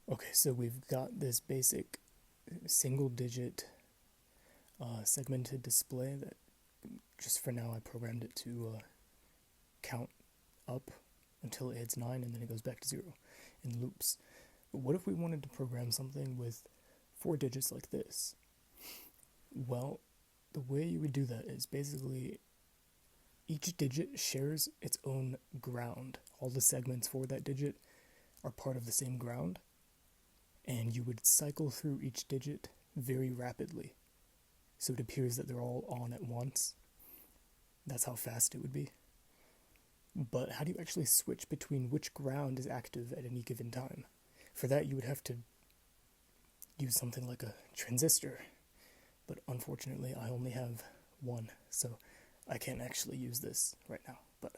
Okay, so we've got this basic single digit segmented display that just for now I programmed it to count up until it hits 9 and then it goes back to 0 in loops. But what if we wanted to program something with 4 digits like this? Well, the way you would do that is basically each digit shares its own ground. All the segments for that digit are part of the same ground, and you would cycle through each digit very rapidly. So it appears that they're all on at once. That's how fast it would be. But how do you actually switch between which ground is active at any given time? For that, you would have to use something like a transistor. But unfortunately, I only have one, so I can't actually use this right now. But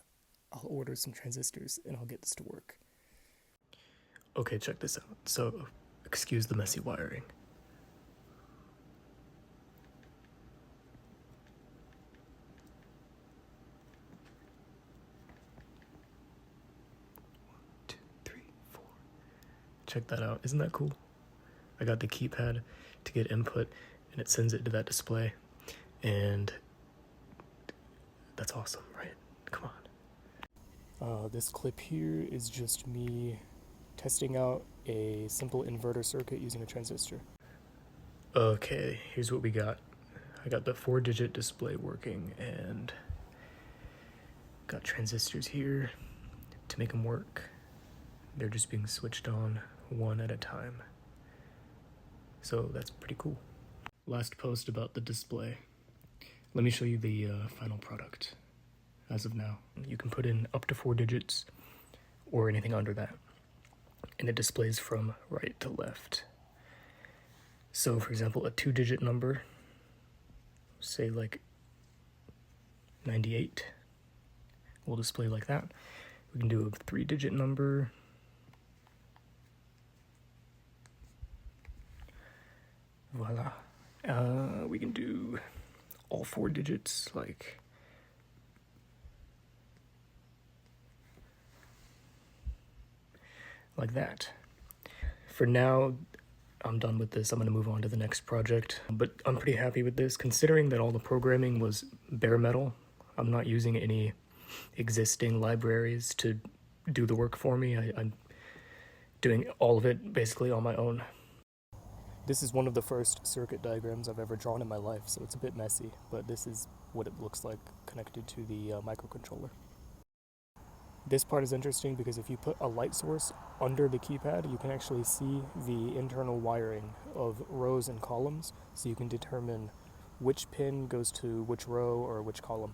I'll order some transistors and I'll get this to work. Okay, check this out. So, excuse the messy wiring. Check that out. Isn't that cool? I got the keypad to get input and it sends it to that display. And that's awesome, right? Come on. This clip here is just me testing out a simple inverter circuit using a transistor. Okay, here's what we got. I got the 4-digit display working and got transistors here to make them work. They're just being switched on one at a time. So that's pretty cool. Last post about the display. Let me show you the final product. As of now, you can put in up to 4 digits or anything under that, and it displays from right to left. So for example, a 2-digit number, say like 98, will display like that. We can do a 3-digit number. Voila. We can do all 4 digits, like that. For now, I'm done with this. I'm going to move on to the next project. But I'm pretty happy with this, considering that all the programming was bare metal. I'm not using any existing libraries to do the work for me. I'm doing all of it basically on my own. This is one of the first circuit diagrams I've ever drawn in my life, so it's a bit messy, but this is what it looks like connected to the microcontroller. This part is interesting because if you put a light source under the keypad, you can actually see the internal wiring of rows and columns, so you can determine which pin goes to which row or which column.